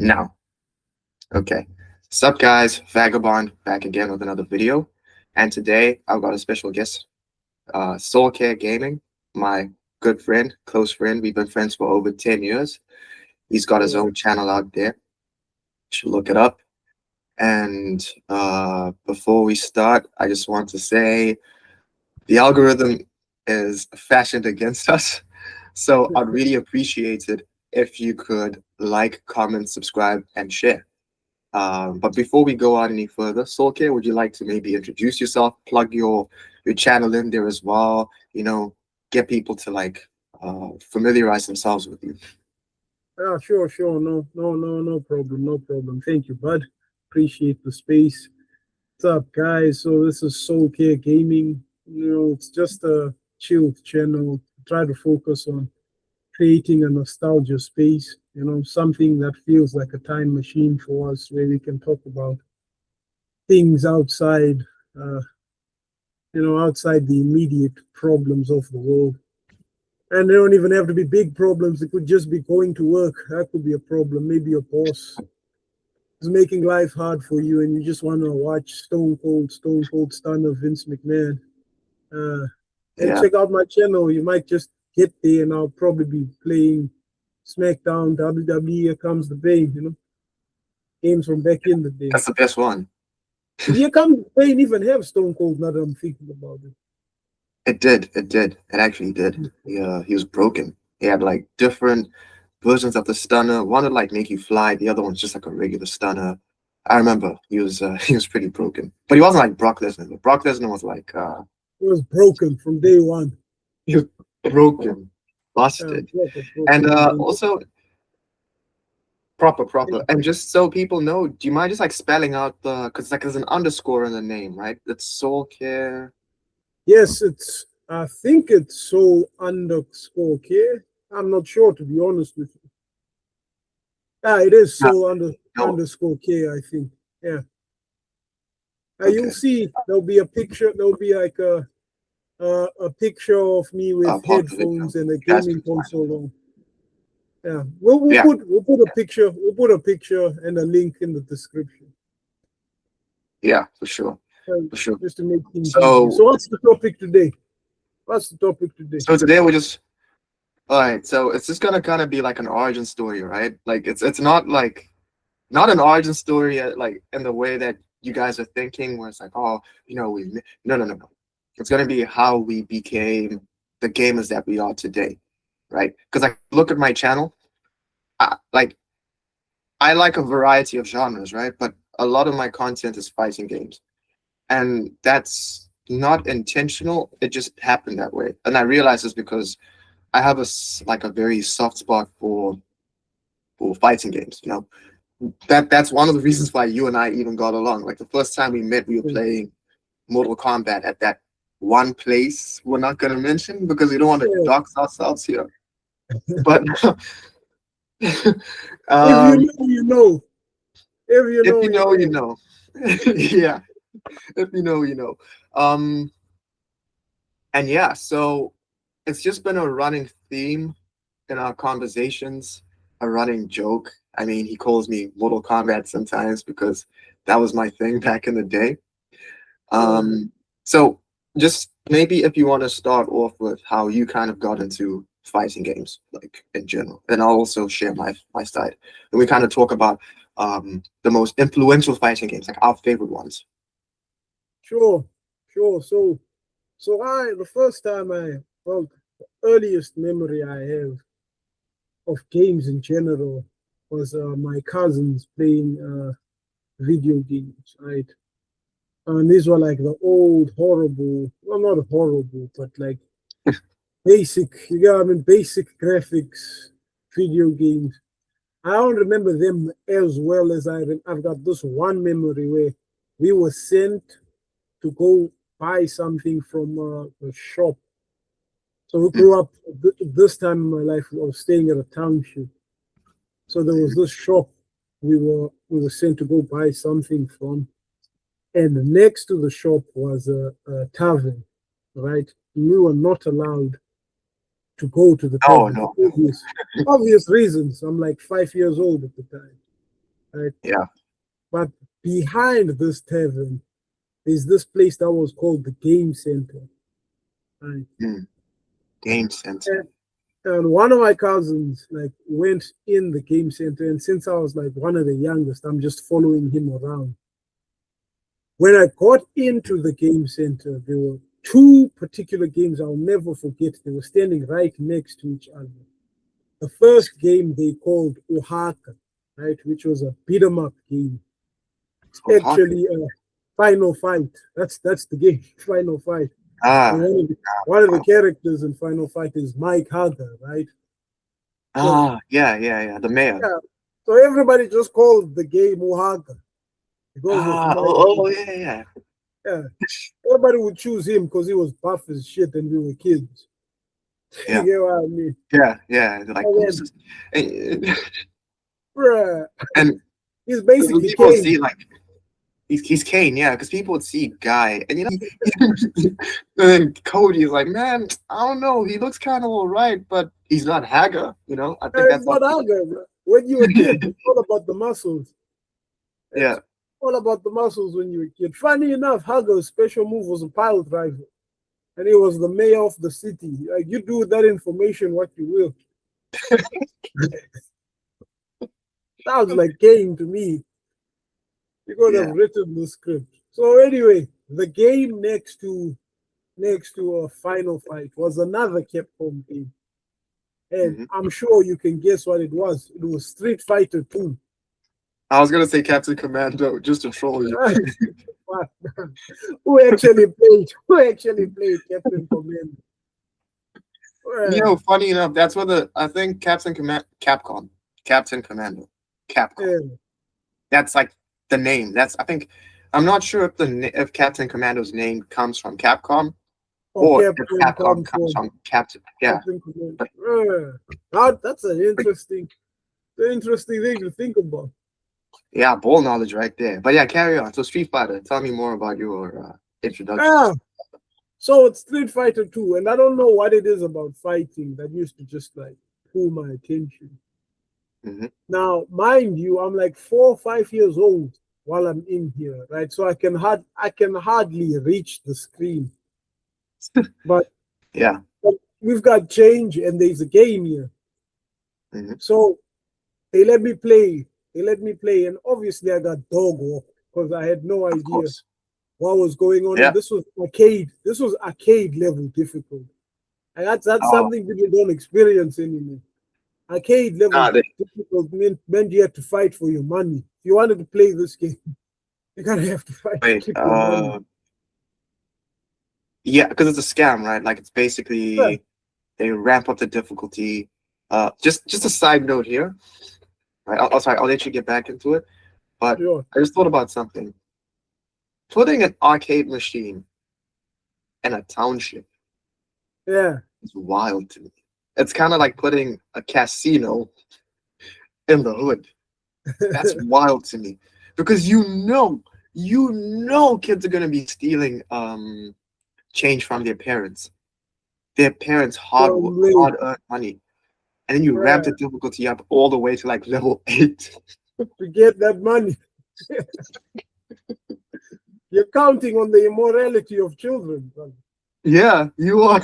Now, okay. Sup guys, Vagabond back again with another video. And today I've got a special guest, Soul Care Gaming, my good friend, close friend. We've been friends for over 10 years. He's got his Yeah, own channel out there. You should look it up. And before we start, I just want to say the algorithm is fashioned against us. So I'd really appreciate it if you could like, comment, subscribe, and share. But before we go on any further, Solke, would you like to maybe introduce yourself, plug your channel in there as well? Get people to familiarize themselves with you. sure. No problem, no problem. Thank you, bud. Appreciate the space. What's up, guys? So this is Soul Care Gaming. It's just a chilled channel. Try to focus on creating a nostalgia space. Something that feels like a time machine for us, where we can talk about things outside, uh, outside the immediate problems of the world. And they don't even have to be big problems. It could just be going to work. That could be a problem. Maybe your boss is making life hard for you and you just want to watch Stone Cold Stunner Vince McMahon. Uh, and Yeah, check out my channel. You might just get there and I'll probably be playing SmackDown, WWE, Here Comes the Pain, games from back in the day. that's the best one. Did Here Comes the Pain even have Stone Cold now that I'm thinking about it? It did. It did. It actually did. Yeah, he was broken. He had like different versions of the stunner. One would like make you fly. The other one's just like a regular stunner. I remember he was he was pretty broken, but he wasn't like Brock Lesnar. Brock Lesnar was like It was broken from day one. he was broken, Yeah, busted, and broken from day also proper. And just so people know, do you mind just like spelling out the because like there's an underscore in the name, right? It's Soul Care. Yes, I think it's so underscore K. I'm not sure to be honest with you. Yeah, it is No, so no. underscore K, I think. Yeah. You'll Okay. see there'll be a picture, there'll be like a picture of me with Pause the video. headphones and a You guys gaming can find it. console on. Yeah. We'll Yeah, put a picture and a link in the description. yeah, for sure, uh, for sure. just to make things easier. So, So what's the topic today? What's the topic today? so today we're just all right. So it's just gonna kind of be like an origin story, right? Like it's not like not an origin story like in the way that you guys are thinking, where it's like, oh, no. It's gonna be how we became the gamers that we are today, right? Because I look at my channel, like I like a variety of genres, right? But a lot of my content is fighting games, and that's not intentional. It just happened that way, and I realize this because I have like a very soft spot for fighting games. That's one of the reasons why you and I even got along. Like the first time we met, we were playing Mortal Kombat at that one place we're not going to mention because we don't want to Yeah. dox ourselves here. But If you um, know, you know. If you if know, you you know, you know. know. Yeah, if you know, you know. Um, and yeah, so it's just been a running theme in our conversations, a running joke. I mean, he calls me Mortal Kombat sometimes because that was my thing back in the day. Yeah. So just maybe if you want to start off with how you kind of got into fighting games, like in general, and I'll also share my side, and we kind of talk about the most influential fighting games, like our favorite ones. Sure. Sure. So the first time well, the earliest memory I have of games in general was my cousins playing video games, right? And these were like the old horrible, well, not horrible, but like basic, basic graphics video games. I don't remember them as well as I've got this one memory where we were sent to go buy something from a shop. So we grew up this time in my life. I was staying at a township, so there was this shop we were sent to go buy something from, and next to the shop was a tavern, right? We were not allowed to go to the No, tavern no, for obvious reasons. I'm like 5 years old at the time. right? Yeah. But behind this tavern is this place that was called the game center, right? Mm. Game center. And, and one of my cousins like went in the game center, and since I was like one of the youngest, I'm just following him around. When I got into the game center, there were two particular games I'll never forget. They were standing right next to each other. The first game they called Oaxaca, right, which was a beat 'em up game. It's Oaxaca. actually a final fight. That's the game, final fight. And Ah. one of the characters in Final Fight is Mike Hager, right? So Ah. Yeah. Yeah. Yeah. The mayor. yeah, so everybody just called the game Oaxaca because of Ah. Mike. Oh. Oh. Yeah. Yeah. Yeah, everybody would choose him because he was buff as shit and we were kids. You Yeah. get what I mean? Yeah. Yeah. They're like, And who's then, this? And, bruh, and he's when basically people Kane. see like he's Kane, yeah, because people would see Guy, and and then Cody is like, man, I don't know, he looks kind of alright, but he's not Haga, you know. I think It's that's how not people. Hager, bro. When you were a kid, it's all about the muscles. Yeah. It's all about the muscles when you were a kid. Funny enough, Hager's special move was a pile driver. And he was the mayor of the city. Like you do with that information what you will. Sounds like Kane to me. You could have Yeah. written the script. So anyway, the game next to a final fight was another Capcom game. And Hmm. I'm sure you can guess what it was. It was Street Fighter 2. I was gonna say Captain Commando just to troll you. Who actually played Captain Commando? You Well, know, funny enough, that's what the I think Captain Commando, Capcom. yeah. That's like the name. That's I think I'm not sure if if Captain Commando's name comes from Capcom Or or if Capcom Capcom comes comes from from Captain. Yeah, Captain Commando. but, That's an but interesting thing to think about. yeah, ball knowledge right there. But yeah, carry on. So Street Fighter, tell me more about your introduction. Ah, so it's Street Fighter 2, and I don't know what it is about fighting that used to just like pull my attention. Hmm. Now, mind you, I'm like 4 or 5 years old while I'm in here, right? So I can hardly reach the screen. But, Yeah. but we've got change and there's a game here. Hmm. So they let me play. They let me play, and obviously I got dog walked because I had no Of idea course. what was going on. Yeah. And this was arcade. This was arcade level difficult. And that's Oh, something people don't experience anymore. Arcade level nah, they, difficult meant you had to fight for your money. If you wanted to play this game, you're gonna have to fight to wait. keep your money. Yeah, because it's a scam, right? Like it's Yeah, basically they ramp up the difficulty. Just a side note here. Right. Sorry, I'll let you get back into it. But sure. I just thought about something. Putting an arcade machine in a township Yeah. is wild to me. It's kind of like putting a casino in the hood. That's wild to me because you know kids are gonna be stealing change from their parents Probably. hard earned money, and then you ramp Yeah. the difficulty up all the way to like level 8. To get that money. You're counting on the immorality of children. Yeah, you are.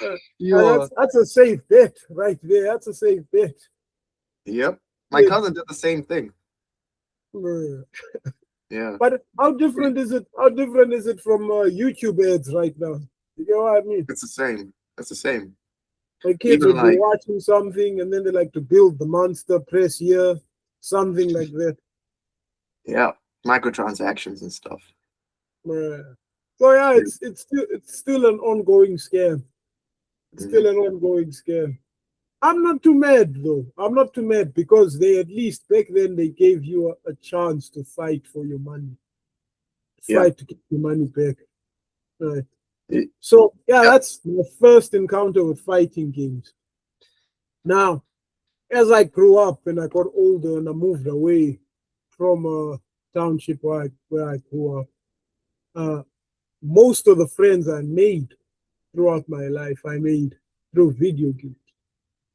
Uh, You and are. that's a safe bet right there. That's a safe bet. Yep. My Kids. cousin did the same thing. Uh, Yeah, But how different is it? How different is it from YouTube ads right now? You know what I mean? it's the same. It's the same. My kids Even would be like, watching something and then they like to build the monster, press here, something like that. yeah, microtransactions and stuff. Uh, so yeah, it's still an ongoing scam. It's Hmm. still an ongoing scam. I'm not too mad though. I'm not too mad because they at least back then they gave you a chance to fight for your money, Yeah. fight to get your money back. Right. It- So yeah, yep. that's my first encounter with fighting games. Now, as I grew up and I got older and I moved away from a township where I grew up, uh, most of the friends I made throughout my life, I made through video games,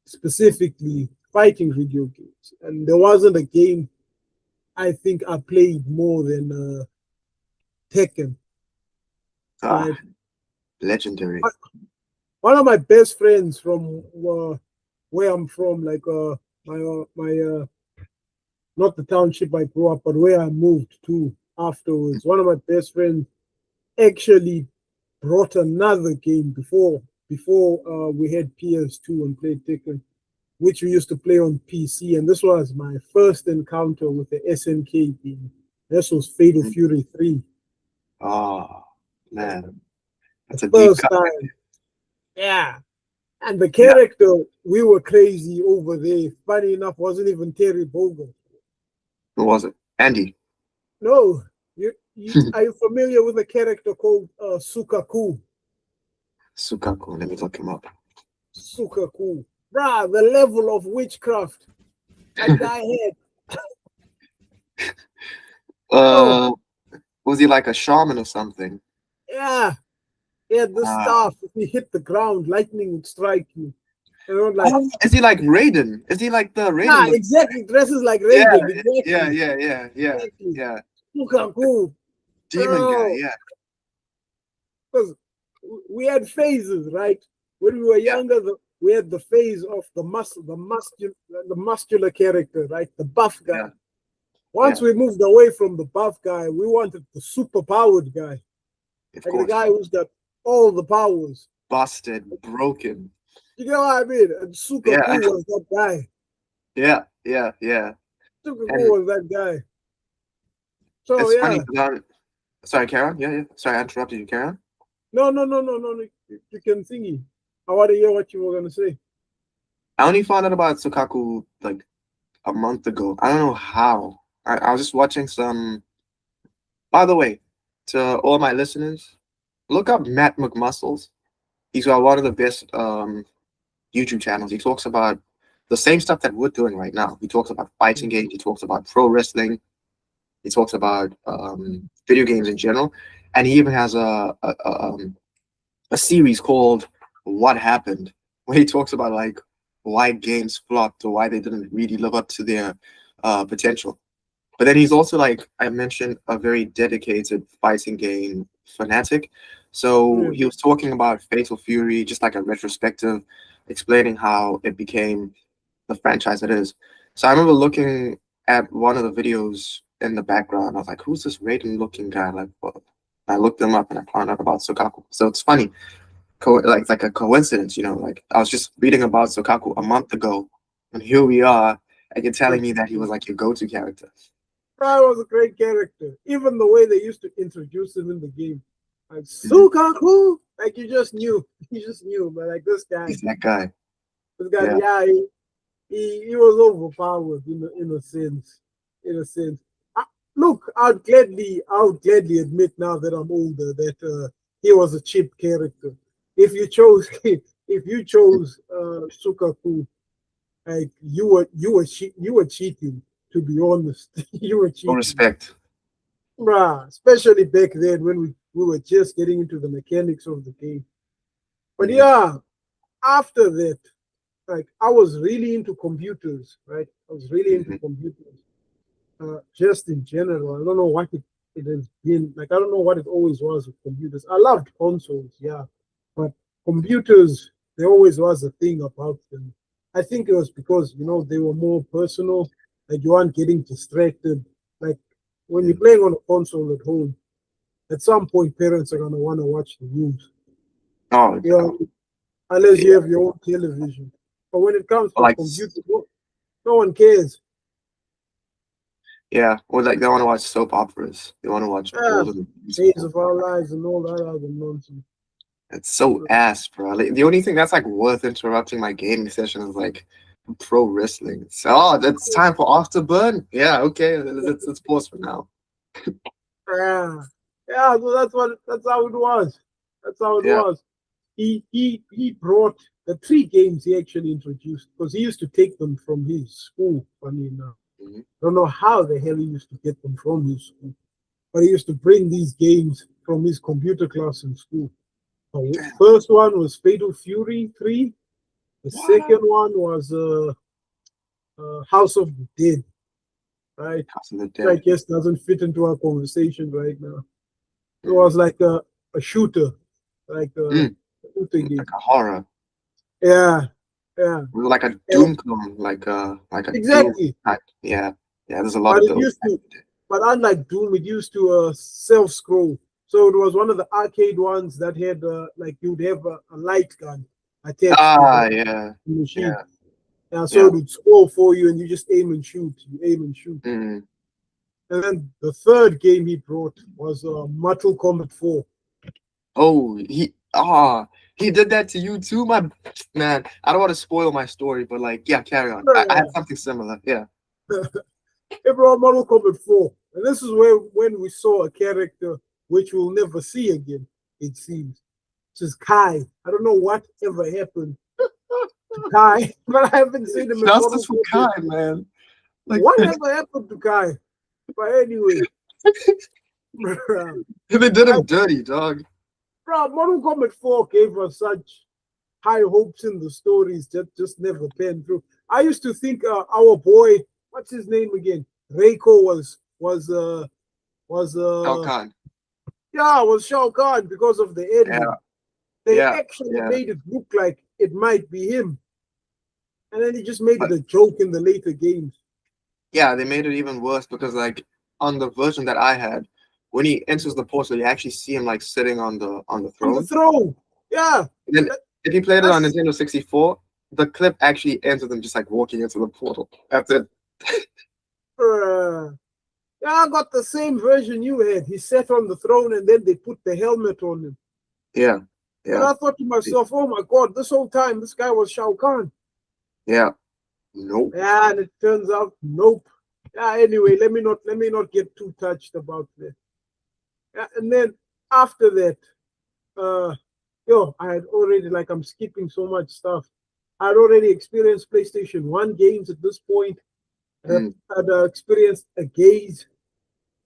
specifically fighting video games. and there wasn't a game I think I played more than Tekken. Ah, Right, legendary. one of my best friends from where I'm from, like my not the township I grew up, but where I moved to afterwards. One of my best friends actually brought another game before we had PS2 and played Tekken, which we used to play on PC. And this was my first encounter with the SNK game. This was Fatal Mhm. Fury 3. Oh Like, man, the that's a deep first cut. time. Yeah. And the Yeah, character, we were crazy over there. Funny enough, wasn't even Terry Bogard. who was it? Andy. No. You are you familiar with a character called Sukaku? Sukaku. Let me look him up. Sukaku. Bruh, the level of witchcraft that guy had. Oh, uh, was he like a shaman or something? yeah. He had this Ah. staff. If he hit the ground, lightning would strike you. You know, like, Oh, is he like Raiden? Is he like the Raiden yeah, look? exactly. Dresses like Yeah, Raiden. yeah, Exactly. yeah, yeah, yeah, Exactly. yeah. Sukaku. Demon guy. Oh, Yeah, because we had phases, right? When we were yeah, younger, we had the phase of the muscular character, right? The buff guy. yeah, Once yeah. we moved away from the buff guy, we wanted the super powered guy, Of like the course. guy who's got all the powers. Busted, broken. You know what I mean? And Yeah, Sukaku was that guy. yeah, yeah, yeah. Sukaku And was that guy. So it's funny yeah, because sorry, Karen. Yeah, yeah. Sorry, I interrupted you, Karen. no. You can sing it. I want to hear what you were gonna say. I only found out about Sukaku like a month ago. I don't know how. I was just watching some. By the way, to all my listeners, look up Matt McMuscles. He's got one of the best YouTube channels. He talks about the same stuff that we're doing right now. He talks about fighting games. He talks about pro wrestling. He talks about video games in general, and he even has a series called "What Happened," where he talks about like why games flopped or why they didn't really live up to their potential. But then he's also, like I mentioned, a very dedicated fighting game fanatic. So Yeah, he was talking about Fatal Fury, just like a retrospective, explaining how it became the franchise it is. So I remember looking at one of the videos in the background. I was like, "Who's this Raiden looking guy?" Like, what? I looked him up and I found out about Sokaku. So it's funny, like it's like a coincidence, Like I was just reading about Sokaku a month ago, and here we are, and you're telling me that he was like your go-to character. Fry was a great character. Even the way they used to introduce him in the game, like Mhm. Sukaku, like you just knew, you just knew. But like He's that guy. this guy, Yeah. yeah, he was overpowered in a sense, in a sense. I, look, I would gladly admit now that I'm older that he was a cheap character. If you chose, if you chose Sukaku, like you were cheating. To be honest, you were No cheating. respect. Bruh, especially back then when we were just getting into the mechanics of the game. But Hmm. yeah, after that, like I was really into computers, right? I was really into Hmm. computers, just in general. I don't know what it has been like. I don't know what it always was with computers. I loved consoles, yeah, but computers, there always was a thing about them. I think it was because they were more personal. Like you aren't getting distracted. Like when you're Yeah. playing on a console at home, at some point parents are gonna want to watch the news. Oh, You know, unless you yeah. have your own television. But when it comes to Like, computers, no one cares. yeah. Or like they want to watch soap operas. They want to watch Ah, all of the Days musical. of Our Lives and all that other nonsense. It's so ass, bro. Like, the only thing that's like worth interrupting my gaming session is like pro wrestling. So, it's time for Afterburn. Yeah, okay. Let's pause for now. Yeah, yeah. So that's how it was. That's how it Yeah. was. He brought the three games he actually introduced because he used to take them from his school. Funny enough, Hmm. I don't know how the hell he used to get them from his school, but he used to bring these games from his computer class in school. The Damn. first one was Fatal Fury 3. The What? second one was House of the Dead, right? House of the Which I Dead. guess doesn't fit into our conversation right now. It Mm. was like a shooter, like a Mm. shooter Like game. a horror. Yeah, yeah, Like a yeah, Doom clone, like a Doom exactly. type. Yeah. Yeah, there's a lot But of it those used back to, in the day. but unlike Doom, it used to self scroll. So it was one of the arcade ones that had like you'd have a light gun attached to the Ah, yeah. machine. Yeah. Yeah, so Yeah. it would scroll for you, and you just aim and shoot. You aim and shoot. Mm. And then the third game he brought was Mortal Kombat 4. Oh, he did that to you too, my man. I don't want to spoil my story, but like, yeah, carry on. I had something similar. Yeah. He brought Mortal Kombat 4. And this is where when we saw a character which we'll never see again, it seems. Which is Kai. I don't know what ever happened to Kai, but I haven't seen him in Justice Mortal for Kombat. Kai, man. Like Whatever happened to Kai? But anyway, they did I, him dirty, dog. bro, Mortal Kombat 4 gave us such high hopes in the stories that just never panned through. I used to think our boy, what's his name again? Reiko was Shao Kahn. yeah, was Shao Kahn because of the Yeah, ending. They yeah, actually yeah. made it look like it might be him, and then he just made it But a joke in the later games. yeah, they made it even worse because like on the version that I had, when he enters the portal, you actually see him like sitting on the On the throne. throne, yeah, And then that, if you played it on that's Nintendo 64, the clip actually ends with him just like walking into the portal. That's it. uh, yeah. I got the same version you had. He sat on the throne, and then they put the helmet on him. Yeah, And yeah, I thought to myself, oh my God, this whole time this guy was Shao Kahn. yeah. Nope. Yeah, and it turns out, nope. Yeah, anyway, let me not get too touched about that. Yeah, and then after that, uh, I had already like I'm skipping so much stuff. I had already experienced PlayStation 1 games at this point. Mm. I'd experienced a gaze,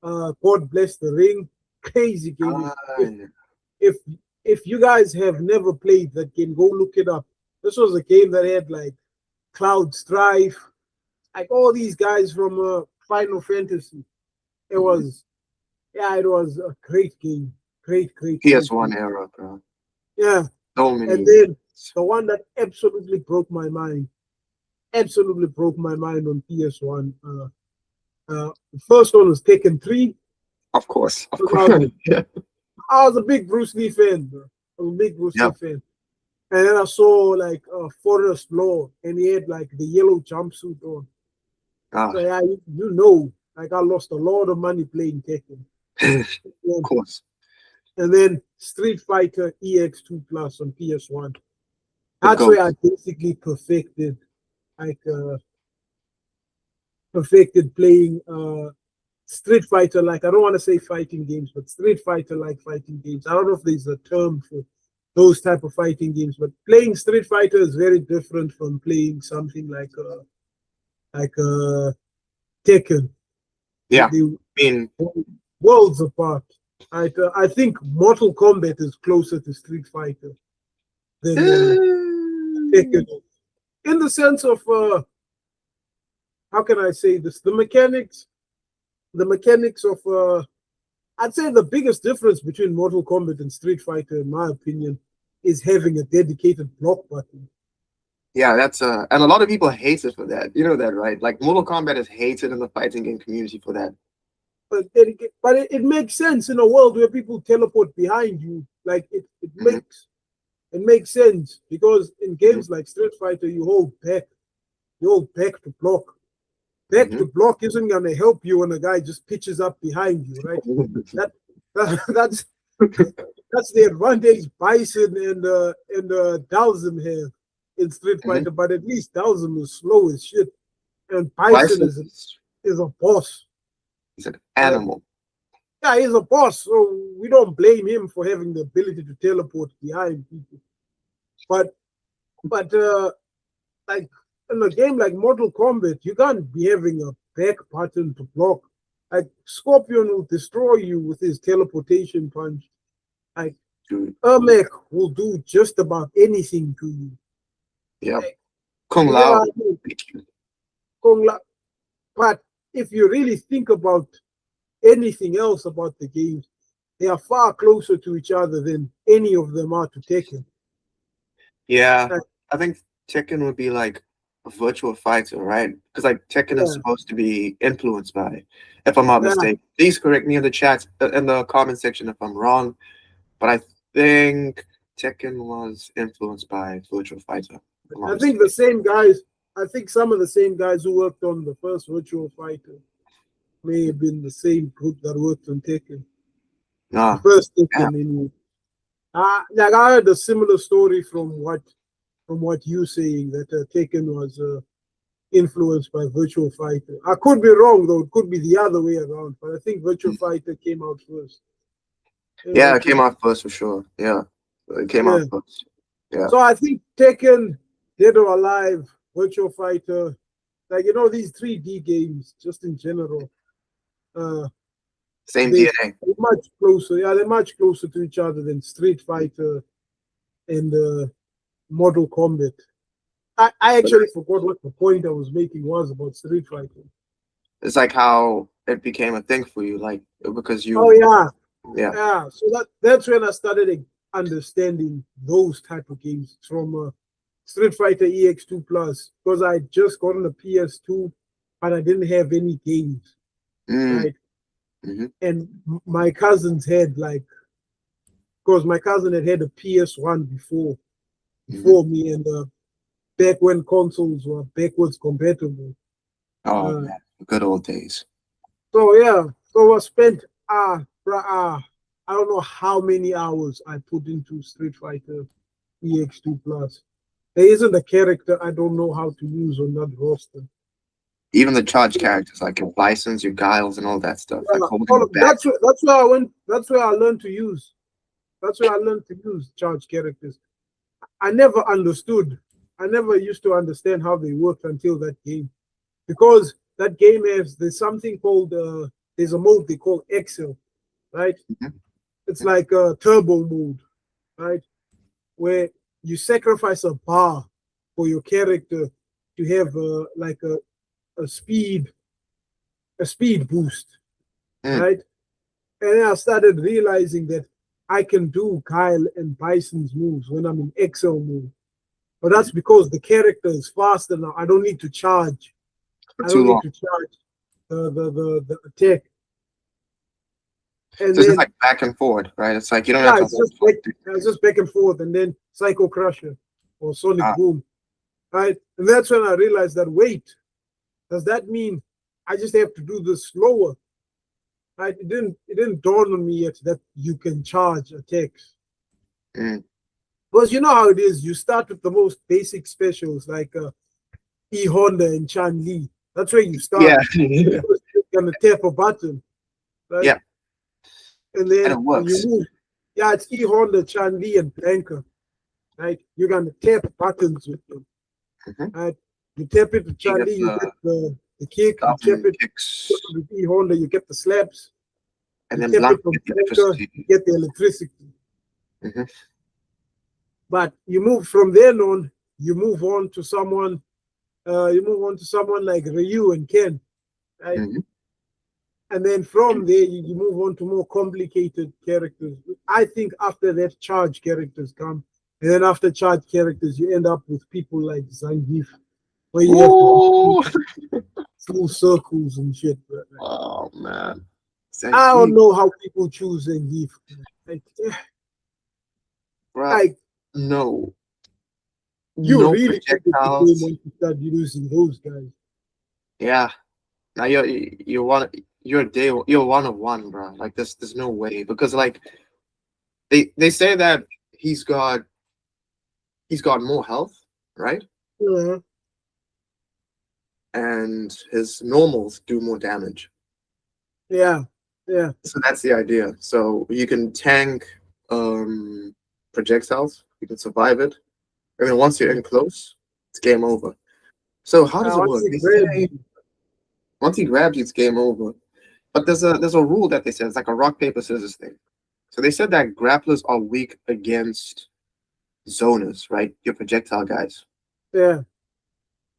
God bless the ring. Crazy game. Ah, yeah. If if you guys have never played that game, go look it up. This was a game that had like Cloud Strife, like all these guys from Final Fantasy. It Mhm. was it was a great game. Great PS1 game. era, bro. Yeah. So And many. then the one that absolutely broke my mind on PS1. The first one was Taken 3. Of course, of I course. was, Yeah. I was a big Bruce Lee fan, bro. I was a big Bruce Lee Yep. fan. And then I saw like Forrest Law, and he had like the yellow jumpsuit on. Ah, So yeah, you know, like I lost a lot of money playing Tekken. of Yeah. course. And then Street Fighter EX2 Plus on PS1. The That's where I GOAT. basically like perfected playing Street Fighter. Like I don't want to say fighting games, but Street Fighter like fighting games. I don't know if there's a term for those type of fighting games, but playing Street Fighter is very different from playing something like Tekken. They, Yeah. they I mean, worlds apart. I think Mortal Kombat is closer to Street Fighter than Tekken, in the sense of how can I say this? The mechanics of I'd say the biggest difference between Mortal Kombat and Street Fighter, in my opinion, is having a dedicated block button. yeah, that's and a lot of people hate it for that. You know that, right? Like Mortal Kombat is hated in the fighting game community for that. But it makes sense in a world where people teleport behind you. Like Hmm. it makes sense because in Hmm. games like Street Fighter, you hold back to block. Back Hmm. to block isn't gonna help you when a guy just pitches up behind you, right? That, that's that's the advantage Bison and Dhalsim have in Street Hmm. Fighter, but at least Dhalsim is slow as shit, and Bison Bison is a boss, is an right? animal. Yeah, he's a boss, so we don't blame him for having the ability to teleport behind people. But but like in a game like Mortal Kombat, you can't be having a back button to block. Like Scorpion will destroy you with his teleportation punch. Like Dude. Ermac will do just about anything to you. Yep. Like, Kung you get Lao. what I mean? But if you really think about anything else about the games, they are far closer to each other than any of them are to Tekken. Yeah, Like, I think Tekken would be like a virtual fighter, right? Because like Tekken is yeah, supposed to be influenced by, if I'm not yeah. mistaken. Please correct me in the chat, in the comment section if I'm wrong. But I think Tekken was influenced by virtual fighter, if I'm not I think the mistaken. same guys. I think some of the same guys who worked on the first Virtual Fighter may have been the same group that worked on Tekken, the Ah, first yeah, Tekken anyway. Like I heard a similar story from what you saying that Tekken was influenced by Virtual Fighter. I could be wrong though; it could be the other way around. But I think Virtual mm, Fighter came out first. Yeah, yeah, I it came think. out first for sure. Yeah, it came out Yeah. first. Yeah, So I think Tekken, Dead or Alive, Virtual Fighter, like these 3D games, just in general, uh, same they DNA. they're much closer. Yeah, they're much closer to each other than Street Fighter and Mortal Kombat. I actually forgot what the point I was making was about Street Fighter. It's like how it became a thing for you, like because Oh you, yeah, yeah. yeah. So that's when I started understanding those type of games from Street Fighter EX2 Plus because I just gotten a PS2 and I didn't have any games, Mm, right? hmm. And my cousins had like because my cousin had a PS1 Hmm. before me, and back when consoles were backwards compatible. Oh Uh, man, good old days. so yeah, so I spent I don't know how many hours I put into Street Fighter EX2 Plus. There isn't a character I don't know how to use on that roster. Even the charge characters, like your Bisons, your Guiles, and all that stuff, like holding All you of, back. that's where I went. That's where I learned to use. That's where I learned to use charge characters. I never understood. I never used to understand how they worked until that game, because that game has there's something called there's a mode they call Excel, right? Mhm. It's like a turbo mode, right? Where you sacrifice a bar for your character to have like a speed a speed boost, Mm, right? And then I started realizing that I can do Kyle and Bison's moves when I'm in Excel mode. But that's mhm. because the character is faster now. I don't need to charge. For I too don't need long. to charge the attack. And So it's just then like back and forward, right? It's like you don't have yeah, to hold on to it's things. just back and forth, and then Psycho Crusher or Sonic Ah, Boom, right? And that's when I realized that wait, does that mean I just have to do this slower? Right? It didn't dawn on me yet that you can charge attacks. mm. Because you know how it is. You start with the most basic specials like E Honda and Chan Li. That's where you Yeah, start. yeah, Because you're gonna tap a button, right? yeah, And and then it you works. move. Yeah, it's E Honda, Chan Li, and Blanca, right? You're gonna tap buttons with them, Hmm. right? You tap it with You Chan get Li, you the get the kick. You stuff tap and it kicks, with E Honda, you get the slaps. and You then tap blank it from get the Blanca, you electricity. get the electricity. Hmm. But you move from then on, you move on to someone, like Ryu and Ken, right? Hmm. And then from there, you move on to more complicated characters. I think after that, charge characters come. And then after charge characters, you end up with people like Zangief, where you have to do Oh, full circles and shit. But, like, oh man, I thank don't you, know how people choose Zangief. Like, bro. like No, you no really take it the game projectiles. once you start using those guys. Yeah, now you're one. You're one of one, bro. Like there's no way because like they say that he's got he's got more health, right? Yeah, And his normals do more damage. yeah, yeah. So that's the idea. So you can tank um projectiles, you can survive it, and then once you're in close, it's game over. So how does it Once work? he They grabs say you, once he grabs you, it's game over. But there's a rule that they said it's like a rock paper scissors thing. So they said that grapplers are weak against zoners, right? Your projectile guys. yeah,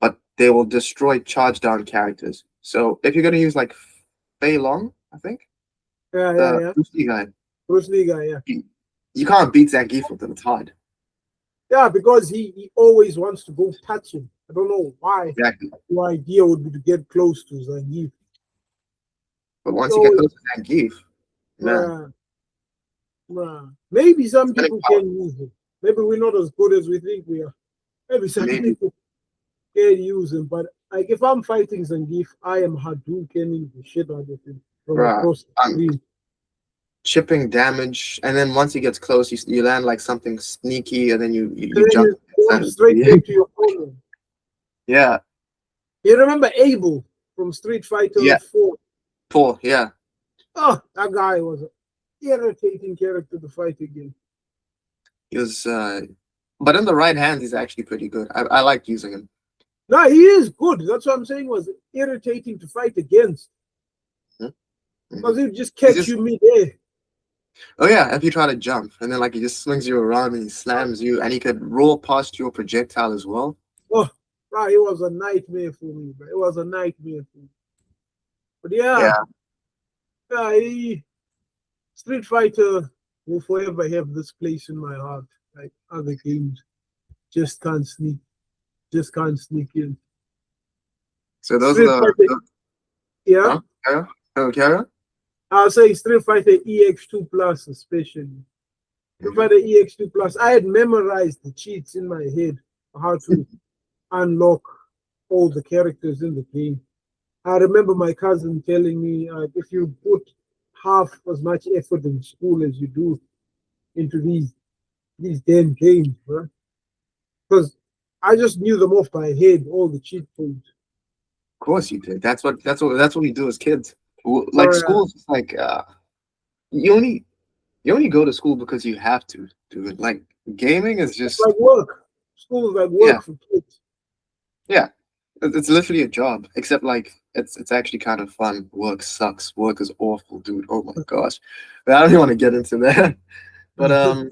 But they will destroy charge down characters. So if you're gonna use like Fei Long, I think Yeah, yeah, the yeah. Bruce Lee guy, Bruce Lee guy, yeah. you, you can't beat Zangief with them. It's hard. Yeah, because he always wants to go touch him. I don't know why. Exactly. The idea would be to get close to Zangief. But once you get So, close to Zangief, man, maybe some spinning people power, can use it. Maybe we're not as good as we think we are. Maybe some maybe. people can use him. But like if I'm fighting Zangief, I am Hadoukening the shit out of him from Bruh, across the I'm screen. chipping damage, and then once he gets close, you land like something sneaky, and then you And then jump. you jump straight back to your opponent. Yeah, You remember Abel from Street Fighter yeah, 4? Paul, yeah. Oh, that guy was an irritating character to fight against. He was, but in the right hand, he's actually pretty good. I like using him. No, he is good. That's what I'm saying was irritating to fight against. Mm-hmm. Because he would just He's catch just, you mid-air. oh yeah, if you try to jump, and then like he just swings you around and he slams you, and he could roll past your projectile as well. Oh, right, it was a nightmare for me, bro. It was a nightmare for me. But yeah, Yeah, Street Fighter will forever have this place in my heart. Like other games, just can't sneak, just can't sneak in. so those are Street Fighter, yeah. huh? Yeah, okay. I'll say Street Fighter EX2 Plus, especially. Street Mm-hmm. Fighter EX2 Plus. I had memorized the cheats in my head, how to unlock all the characters in the game. I remember my cousin telling me if you put half as much effort in school as you do into these damn games, bro. Because I just knew them off by head, all the cheat codes. Of course you did. That's what we do as kids. Like Or school's just like you only you only go to school because you have to do it. Like gaming is it's just like work. School is like yeah, work for kids. yeah. It's literally a job, except like it's actually kind of fun. Work sucks. Work is awful, dude. Oh my gosh. But I don't even want to get into that. But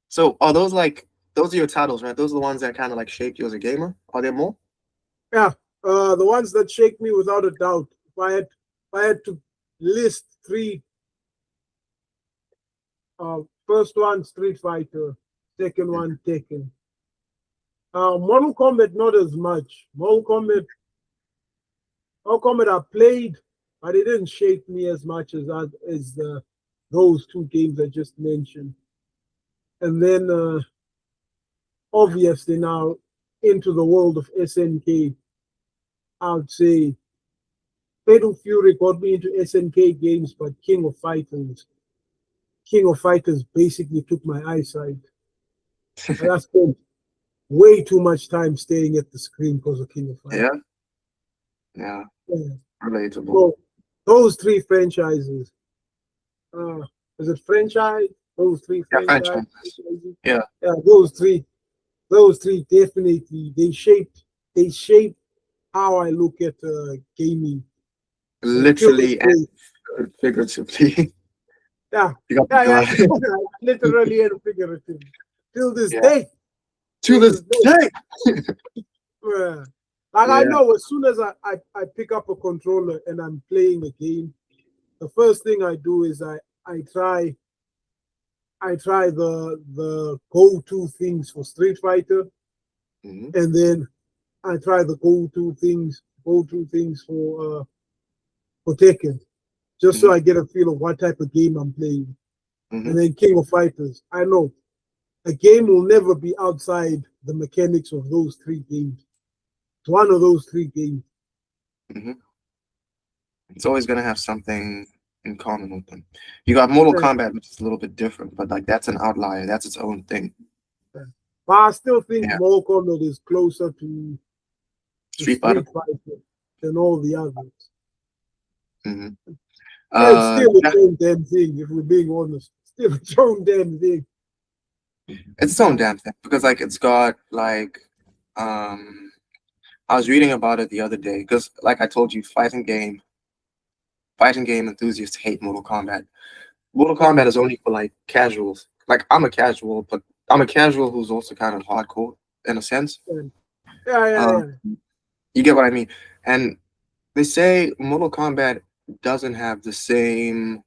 so are those like those are your titles, right? Those are the ones that kind of like shaped you as a gamer. Are there more? Yeah, the ones that shake me without a doubt. If I had to list three, first one Street Fighter, second one Tekken. Mortal Kombat not as much. Mortal Kombat I played, but it didn't shake me as much as those two games I just mentioned. And then obviously now into the world of SNK, I would say Fatal Fury got me into SNK games, but King of Fighters basically took my eyesight. And I spent way too much time staring at the screen because of King of Fighters. Yeah, yeah, Yeah. relatable. So those three franchises, uh, is it franchise? Those three Yeah, franchises, franchises. Yeah, yeah, those three definitely they shaped how I look at gaming. And till this literally and day, figuratively. yeah, You got the yeah, guy. yeah, literally and figuratively. Till this Yeah. day, To till this this day. day. Yeah. Like I Yeah. know as soon as I pick up a controller and I'm playing a game, the first thing I do is I try the go-to things for Street Fighter, Hmm. and then I try the go-to things for Tekken, just so Hmm. I get a feel of what type of game I'm playing. Hmm. And then King of Fighters, I know a game will never be outside the mechanics of those three games. It's one of those three games. Hmm. It's always gonna have something in common with them. You got Mortal Yeah, Kombat, which is a little bit different, but like that's an outlier. That's its own thing. yeah. But I still think Yeah. Mortal Kombat is closer to Street Fighter. Street Fighter than all the others. Hmm. It's still its Yeah, own damn thing, if we're being honest. Still its own damn thing. it's its own damn thing because like it's got like um I was reading about it the other day because like I told you, fighting game enthusiasts hate Mortal Kombat. Mortal Yeah, Kombat is only for like casuals. Like I'm a casual, but I'm a casual who's also kind of hardcore in a sense. yeah, Yeah, yeah, Uh, yeah. you get what I mean? And they say Mortal Kombat doesn't have the same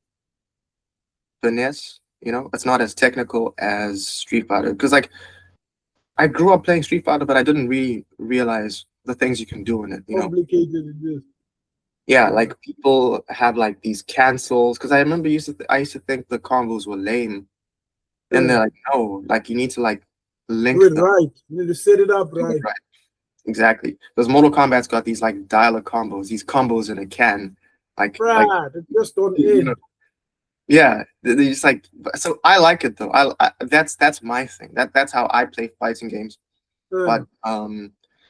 finesse. You know, it's not as technical as Street Fighter. Because like I grew up playing Street Fighter, but I didn't really realize the things you can do in it. You know, Complicated it is. yeah, Yeah. like people have like these cancels. Because I remember I used to think the combos were lame, and Yeah. they're like, no, like you need to like Do it link them, right. You need to set it up do it right. right. Exactly. Because Mortal Kombat's got these like dialer combos, these combos in a can, like Right. It just don't you know, end. yeah. They just like so I like it though. That's my thing. That's how I play fighting games. Yeah.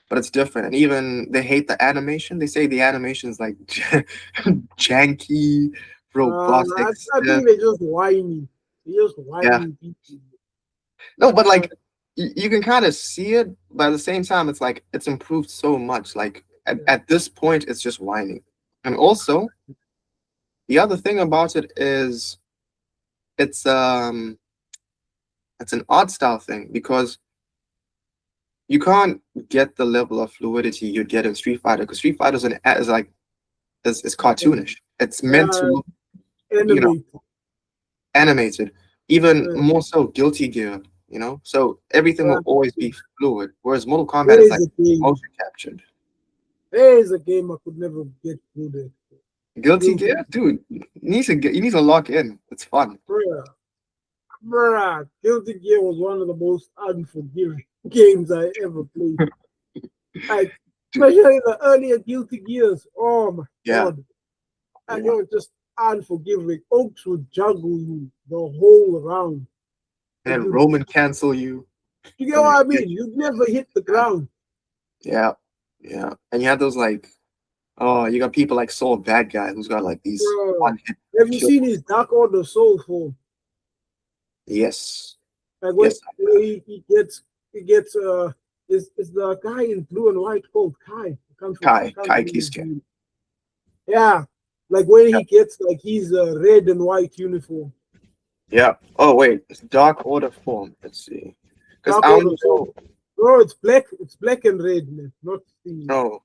But it's different. And even they hate the animation. They say the animation's like janky, robotic I stuff. think they're just whiny. They're just Yeah. whiny people. No, but Uh, like you can kind of see it, but at the same time, it's like it's improved so much. Like at this point, it's just whining. And also, the other thing about it is it's um it's an art style thing because you can't get the level of fluidity you'd get in Street Fighter because Street Fighter is like is cartoonish. It's meant to uh, look, you know, animate. animated. Even Uh, more so Guilty Gear, you know? So everything will always uh, be fluid. Whereas Mortal Kombat there is is like a game. motion captured. There is a game I could never get through there. Guilty Guilty. Gear? Dude, you need to lock in. It's fun. Bruh. Bruh. Guilty Gear was one of the most unforgiving games I ever played. Like, Dude, especially the earlier Guilty Gears. Oh my yeah, god. Like, it yeah. was just unforgiving. Oaks would juggle you the whole round. Like, And Roman cancel you you get and then what I get mean? You'd never hit the you. ground. Yeah, yeah. And you have those like, oh, you got people like Soul Bad Guy who's got like these Bruh. one hit Have you kill. seen his Dark Order Soul form? Yes, Like yes. where he gets is the guy in blue and white called Kai. I can't Kai remember his Kiske. name. Yeah. Like when he gets like his red and white uniform. Yeah. Oh wait, it's Dark Order form. Let's see. Because Dark I Order only Soul. know. Bro, it's black and red, man. Not the No,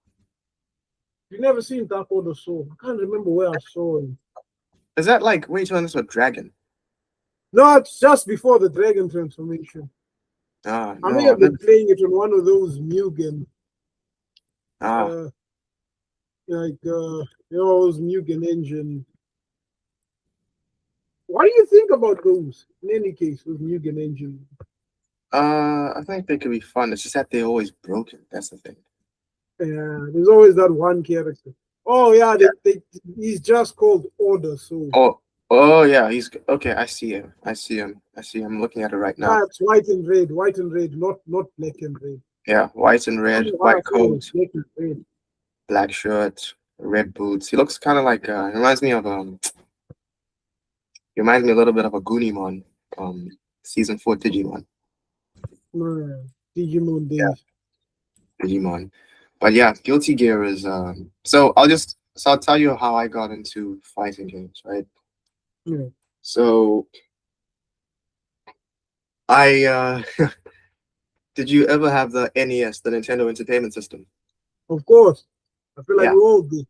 you never seen Dark Order Soul. I can't remember where I saw it. is that like wait, no, this a dragon? No, it's just before the dragon transformation. Ah, I may no, have I've never. been playing it on one of those Mugen, Ah, uh, those Mugen engine. What do you think about those? In any case, with Mugen engine, I think they could be fun. It's just that they're always broken. That's the thing. there's always that one character. Oh yeah, Yeah. he's just called Order. So Oh, oh yeah. He's okay. I see him. I see him. I see him. I'm looking at it right now. it's white and red, not black and red. Yeah, white and I red, don't know why I white thought it was coat, black and red. black shirt, red boots. He looks kind of like reminds me of he reminds me a little bit of a Goonimon, um, season 4 Digimon. Digimon Yeah, days. Digimon. But yeah, Guilty Gear is so I'll tell you how I got into fighting games, right? Yeah, So I did you ever have the NES, the Nintendo Entertainment System? of course. I feel like Yeah, we all did.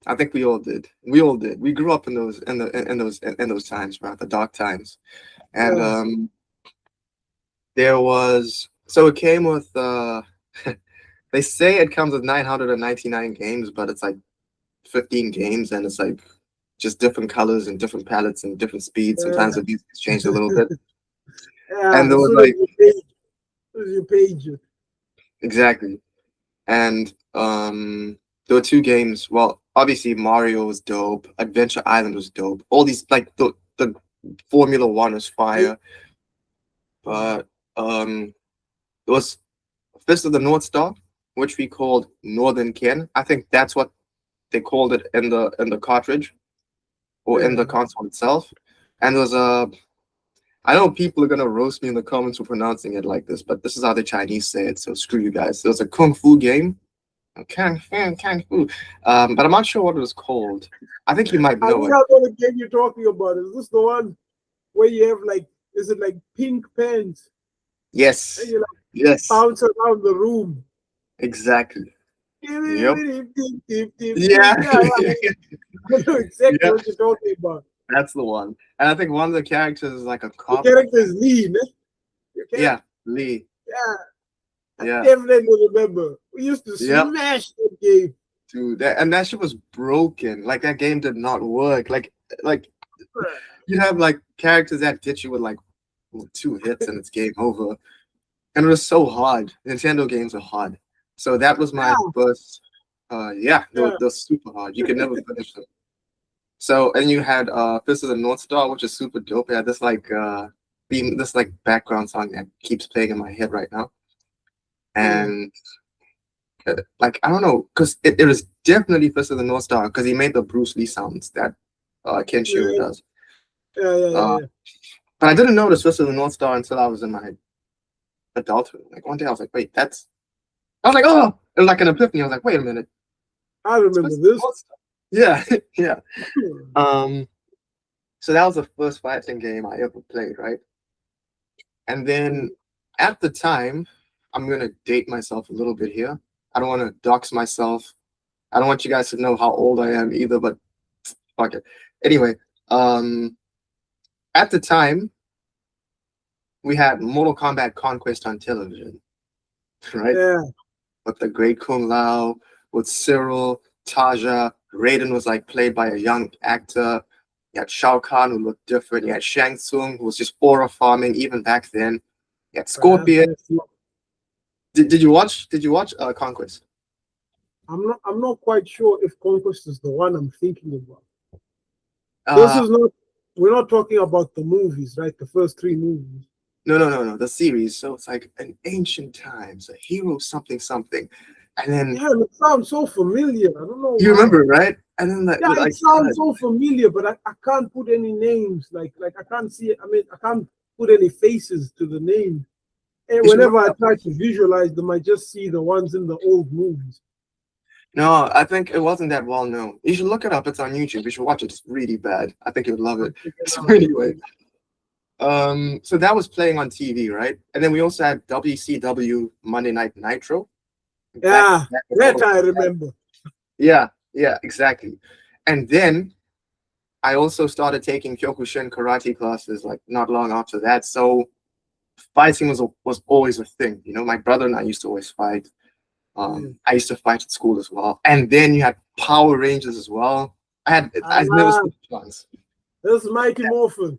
I think we all did. We all did. We grew up in those times, right? The dark times. And Yeah. there was so it came with they say it comes with 999 games, but it's like 15 games and it's like just different colors and different palettes and different speeds. Sometimes Yeah. the music's changed a little bit. Yeah, And there as was soon as like you page, as soon as you page it. exactly. And there were two games. Well, obviously Mario was dope, Adventure Island was dope. All these like the Formula One was fire. But it was Fist of the North Star, which we called Northern Ken. I think that's what they called it in the cartridge or in the Yeah. console itself. And there was a I know people are gonna roast me in the comments for pronouncing it like this, but this is how the Chinese say it. So screw you guys. There was a kung fu game, kung fu, but I'm not sure what it was called. I think you might I know think it. I know the game you're talking about. Is this the one where you have like, is it like pink pants and Yes, you like yes, bounce around the room? exactly. Yep. Yeah, Yeah. yeah, I know exactly Yeah, what you're talking about. that's the one. And I think one of the characters is like a The cop. character is Lee, man. Your character, Yeah, Lee. yeah, I Yeah. definitely remember. We used to Yep. smash that game. Dude, that shit was broken. Like that game did not work. Like you have like characters that hit you with like two hits and it's game over. And it was so hard. Nintendo games are hard. So that was my Yeah, first. Yeah, yeah, they're super hard. You could never finish them. So and you had Fist of the North Star, which is super dope. It had this like beam, this like background song that keeps playing in my head right now. yeah, And like I don't know, because it was definitely Fist of the North Star because he made the Bruce Lee sounds that Kenshiro yeah, does. yeah, yeah, Uh, yeah. but I didn't notice Fist of the North Star until I was in my adulthood. Like one day I was like, wait, that's. I was like, oh, it was like an epiphany. I was like, wait a minute, I it's remember Fist of the this. North Star. Yeah, yeah. Um, so that was the first fighting game I ever played, right? And then at the time, I'm gonna date myself a little bit here. I don't want to dox myself. I don't want you guys to know how old I am either, but fuck it. Anyway, um, at the time, we had Mortal Kombat Conquest on television, right? Yeah, With the great Kung Lao, with Cyril, Taja, Raiden was like played by a young actor. You had Shao Kahn who looked different. You had Shang Tsung who was just aura farming even back then. You had Scorpion. that's not, Did you watch? Did you watch Conquest? I'm not quite sure if Conquest is the one I'm thinking about. This Uh is not. We're not talking about the movies, right? The first three movies. no, the series. So it's like an ancient times, a hero something something, and then Yeah, it sounds so familiar. I don't know you why. remember, right? And then Yeah, it like sounds so familiar, but I can't put any names. Like I can't see. I mean, I can't put any faces to the name. And you should look whenever it I up. try to visualize them, I just see the ones in the old movies. No, I think it wasn't that well known. You should look it up. It's on YouTube. You should watch it. It's really bad. I think you'd love I'll it. check it So out. anyway, so that was playing on TV, right? And then we also had WCW Monday Night Nitro back Yeah, back with that Mortal I Kombat. remember. Yeah, yeah, exactly. And then I also started taking Kyokushin karate classes like not long after that. So fighting was always a thing. You know, my brother and I used to always fight. Yeah. I used to fight at school as well. And then you had Power Rangers as well. I've never Ah, switched ones. this is Mighty Morphin.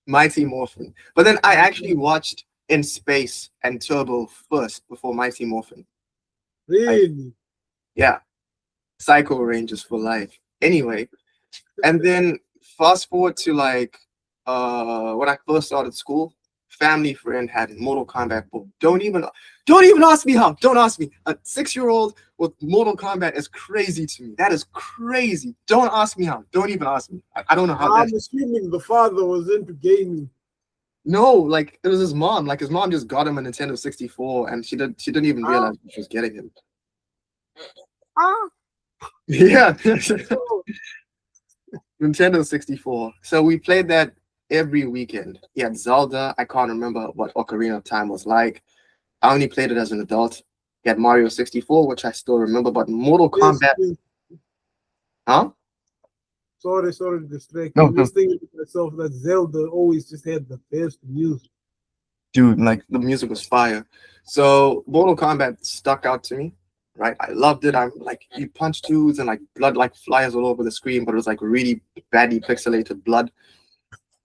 Mighty Morphin. But then I actually Yeah. watched In Space and Turbo first before Mighty Morphin. I Really? Yeah, Psycho Rangers for life. Anyway, and then fast forward to like when I first started school, family friend had Mortal Kombat book. Don't even ask me how. Don't ask me. A 6-year-old with Mortal Kombat is crazy to me. That is crazy. Don't ask me how. Don't even ask me. I don't know how that. I'm assuming the father was into gaming. No, like it was his mom. Like his mom just got him a Nintendo 64 and she didn't even Ah, realize she was getting him. ah. Yeah. Oh, Nintendo 64. So we played that every weekend. He had Zelda. I can't remember what Ocarina of Time was like. I only played it as an adult. He had Mario 64, which I still remember, but Mortal yes, Kombat, yes. huh? Sorry to distract you. No, I'm no. just thinking to myself that Zelda always just had the best music. Dude, like the music was fire. So Mortal Kombat stuck out to me, right? I loved it. I'm like, you punch dudes and like blood like flies all over the screen, but it was like really badly pixelated blood.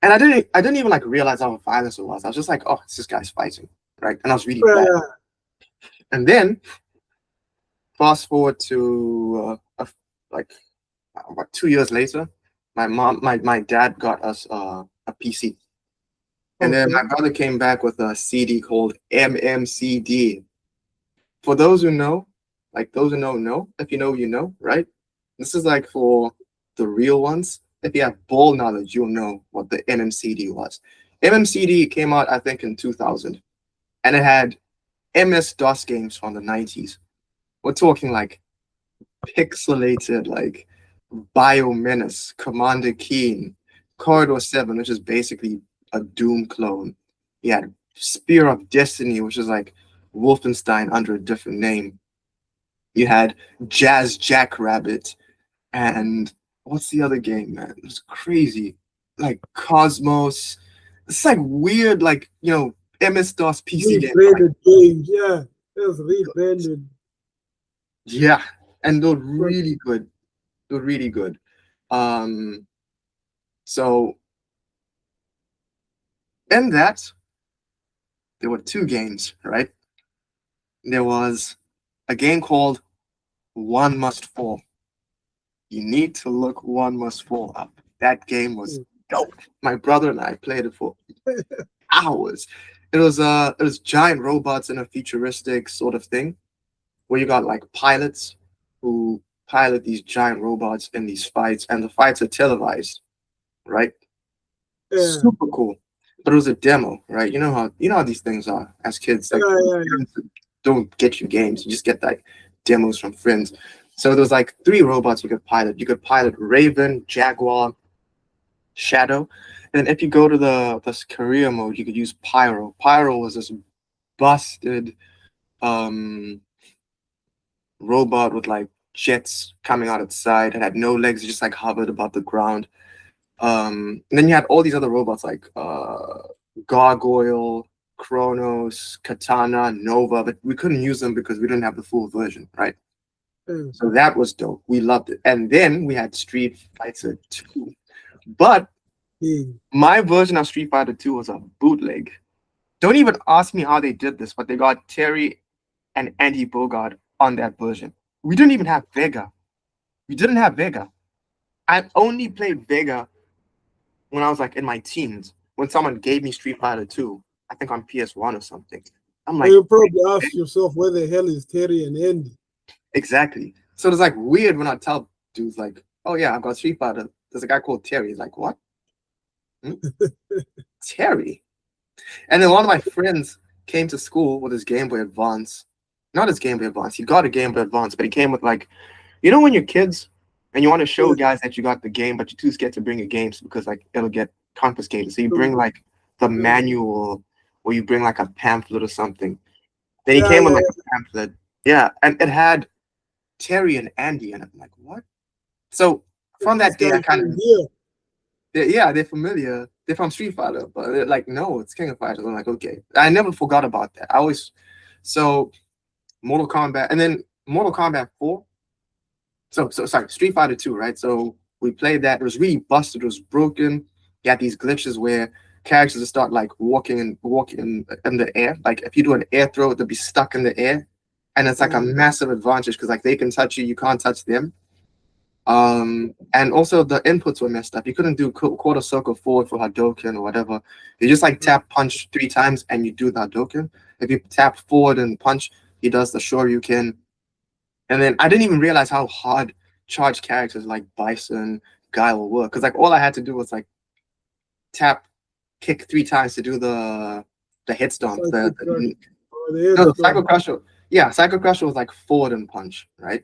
And I didn't even like realize how violent it was. I was just like, oh, it's this guy's fighting, right? And I was really bad. Yeah, And then fast forward to like about 2 years later, my dad got us a PC, and then okay. my brother came back with a CD called MMCD. For those who know, like those who know. If you know, you know, right? This is like for the real ones. If you have ball knowledge, you'll know what the MMCD was. MMCD came out, I think, in 2000, and it had MS DOS games from the 90s. We're talking like pixelated, like Biomenace, Commander Keen, Corridor 7, which is basically a Doom clone. He had Spear of Destiny, which is like Wolfenstein under a different name. You had Jazz Jackrabbit, and what's the other game, man? It was crazy. Like Cosmos. It's like weird, like, MS-DOS PC game. Like, Rebranded games, yeah. It was rebranded. yeah, and they're But really good. They're really good. Um, so in that, there were two games, right? There was a game called One Must Fall. You need to look One Must Fall up. That game was dope. My brother and I played it for hours. It was giant robots in a futuristic sort of thing where you got like pilots who pilot these giant robots in these fights, and the fights are televised, right? yeah, Super cool. But it was a demo, right? You know how these things are as kids. Like, yeah, yeah, parents don't get you games. You just get like demos from friends. So there was like three robots you could pilot. You could pilot Raven, Jaguar, Shadow. And if you go to the career mode, you could use Pyro. Pyro was this busted um robot with like jets coming out its side. It had no legs, it just like hovered above the ground. And then you had all these other robots like Gargoyle, Kronos, Katana, Nova, but we couldn't use them because we didn't have the full version, right? yeah. So that was dope. We loved it. And then we had Street Fighter 2. But Yeah. my version of Street Fighter 2 was a bootleg. Don't even ask me how they did this, but they got Terry and Andy Bogard on that version. We didn't even have Vega. We didn't have Vega. I only played Vega when I was like in my teens, when someone gave me Street Fighter 2, I think on PS1 or something. I'm And like, you probably ask yourself, where the hell is Terry and Andy? exactly. So it's like weird when I tell dudes like, oh yeah, I've got Street Fighter. There's a guy called Terry. He's like, what? Hmm? Terry? And then one of my friends came to school with his Game Boy Advance. Not his Game Boy Advance. He got a Game Boy Advance, but he came with like, when you're kids and you want to show Yeah, guys that you got the game, but you're too scared to bring your games because like it'll get confiscated. So you bring um, like the yeah, manual, or you bring like a pamphlet or something. Then he yeah, came with yeah. like a pamphlet. Yeah, and it had Terry and Andy, and I'm like, what? So from These that day, I guys kind from of, here. yeah, they're familiar. They're from Street Fighter, but they're like, no, it's King of Fighters. I'm like, okay. I never forgot about that. I always, so Mortal Kombat, and then Mortal Kombat 4. So sorry, Street Fighter 2, right? So we played that. It was really busted. It was broken. You had these glitches where characters would start like walking in the air. Like if you do an air throw, they'll be stuck in the air, and it's like a Uh, massive advantage because like they can touch you, you can't touch them. And also the inputs were messed up. You couldn't do quarter circle forward for Hadouken or whatever. You just like tap punch three times and you do the Hadouken. If you tap forward and punch, he does the Shoryuken. And then I didn't even realize how hard charged characters like Bison, Guile were. Because like all I had to do was like tap, kick three times to do the hit stomp. Psycho Crush. The No, the headstone. Psycho Crusher. Yeah, Psycho Crusher was like forward and punch, right?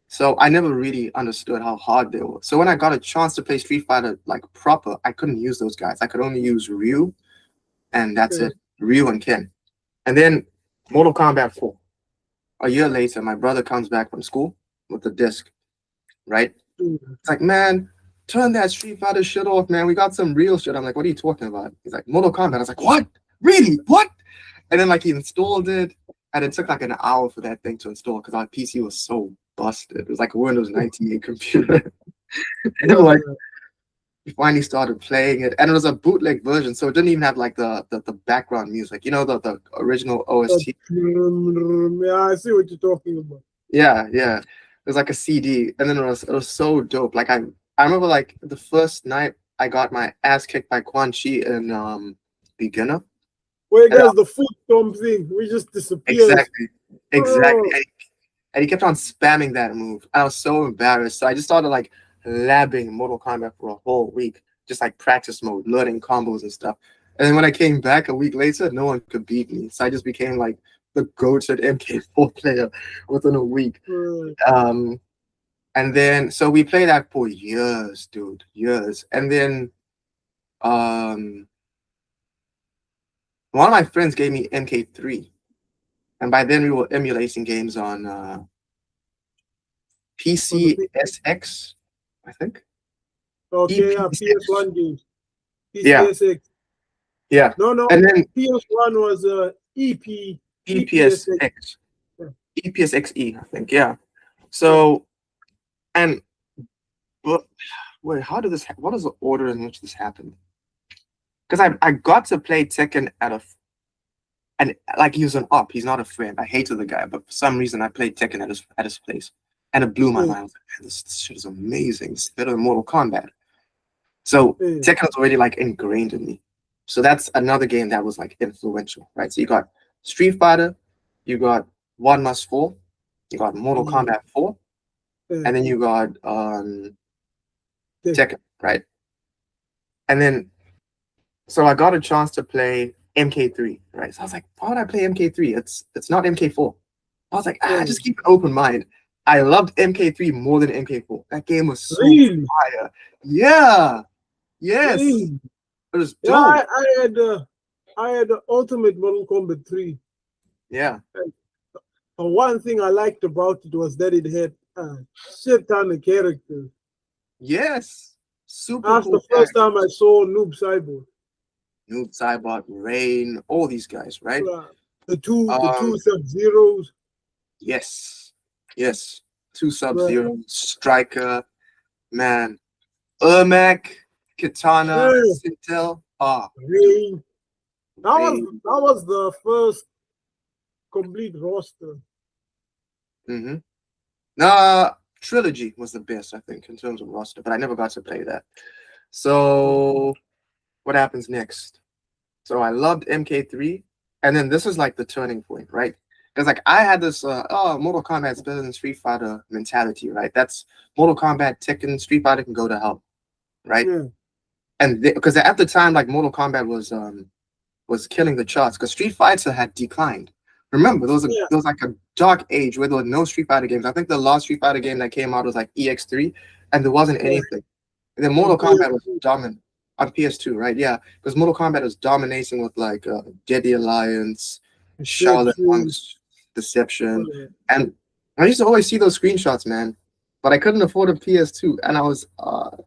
So I never really understood how hard they were. So when I got a chance to play Street Fighter like proper, I couldn't use those guys. I could only use Ryu, and that's Yeah. it. Ryu and Ken. And then Mortal Kombat 4. A year later, my brother comes back from school with the disc, right? Mm. It's like, man, turn that Street Fighter shit off, man. We got some real shit. I'm like, what are you talking about? He's like, Mortal Kombat. I was like, what? Really? What? And then like he installed it, and it took like an hour for that thing to install because our PC was so busted. It was like a Windows 98 computer. And like Yeah. we finally started playing it, and it was a bootleg version, so it didn't even have like the background music. The original OST. Yeah, I see what you're talking about. Yeah, yeah. It was like a CD, and then it was so dope. Like I remember like the first night I got my ass kicked by Quan Chi in beginner. Where he And does the foot stomp thing, we just disappears. exactly, exactly. Oh, And he kept on spamming that move. I was so embarrassed. So I just started like labbing Mortal Kombat for a whole week, just like practice mode, learning combos and stuff. And then when I came back a week later, no one could beat me. So I just became like the goated MK4 player within a week. uh, Um, and then so we played that for years, dude, years. And then um, one of my friends gave me MK3, and by then we were emulating games on on the PC. PCSX, I think. Okay, yeah, EPSX. PS1 games. Yeah, PCSX. yeah. No, no, And then PS1 was EPSX. EPSX, Yeah. EPSXE, I think. Yeah. Yeah. So, and but wait, how did this? What is the order in which this happened? Because I got to play Tekken and like he was an op. He's not a friend. I hated the guy, but for some reason I played Tekken at his place, and it blew my Yeah. mind. I was like, man, this shit is amazing. It's better than Mortal Kombat. So Yeah. Tekken was already like ingrained in me. So that's another game that was like influential, right? So you got Street Fighter, you got One Must Fall, you got Mortal Yeah. Kombat 4, Yeah. and then you got Yeah. Tekken, right? And then so I got a chance to play MK3, right? So I was like, why would I play MK3? It's not MK4. I was like, Yeah. just keep an open mind. I loved MK3 more than MK4. That game was so Really? fire. Yeah. Yes. Really? It was Yeah, dope. I had the Ultimate Mortal Kombat 3. Yeah. And one thing I liked about it was that it had a shit ton of characters. Yes. Super That's the cool first time I characters. saw Noob Cyborg. Noob Saibot, Rain, all these guys, right? Uh, the two Um, Sub-Zeros. yes. Yes. Two Uh, Sub-Zero, Striker, man. Ermac, Katana, yeah, Sintel. Ah, Rain. Rain. That was the first complete roster. Mm-hmm. Nah, Trilogy was the best, I think, in terms of roster, but I never got to play that. So what happens next? So I loved MK3, and then this is like the turning point, right? Because like I had this Mortal Kombat's better than Street Fighter mentality, right? That's Mortal Kombat, Tekken, Street Fighter can go to hell, right? Yeah, And because at the time, like Mortal Kombat was killing the charts because Street Fighter had declined. Remember, yeah, there was like a dark age where there were no Street Fighter games. I think the last Street Fighter game that came out was like EX3, and there wasn't yeah. anything. And then On Mortal Kombat was PS2. dominant on PS2, right? Yeah, because Mortal Kombat was dominating with like Deadly Alliance, Shaolin Deception. Monks, Deception, Uh, and I used to always see those screenshots, man. But I couldn't afford a PS2, and I was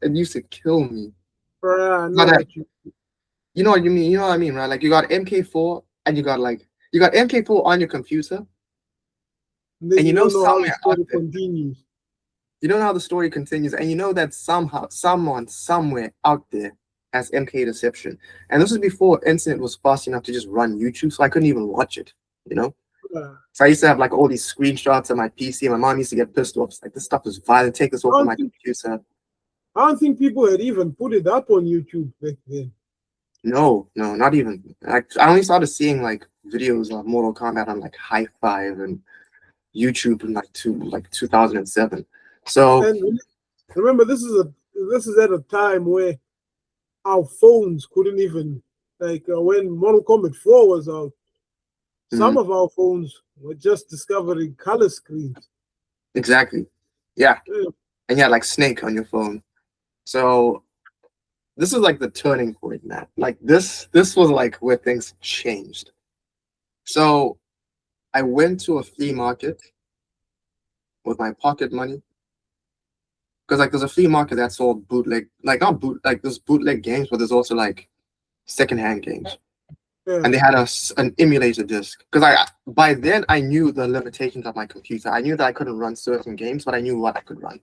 it used to kill me. I But know what you. you know what you mean? You know what I mean, right? Like you got MK4 and you got MK4 on your computer, And then and you you know don't know how the somewhere out story there, continues. you don't know how the story continues, and you know that somehow, someone, somewhere out there has MK Deception. And this was before internet was fast enough to just run YouTube, so I couldn't even watch it, you know? Uh, So I used to have like all these screenshots on my PC, and my mom used to get pissed off. It's like, this stuff is violent, take this I off of don't my think computer. I don't think people had even put it up on YouTube back then. No, no, not even. I only started seeing like videos of Mortal Kombat on like High Five and YouTube in like 2007. So And remember, this is at a time where our phones couldn't even like when Mortal Kombat 4 was out. Some mhm, of our phones were just discovering color screens. exactly, yeah, Yeah, and you had like Snake on your phone. So this is like the turning point, man. Like this was like where things changed. So I went to a flea market with my pocket money because like there's a flea market that sold bootleg, like not boot, like there's bootleg games, but there's also like secondhand games. yeah, And they had an emulator disc because I by then I knew the limitations of my computer. I knew that I couldn't run certain games, but I knew what I could run.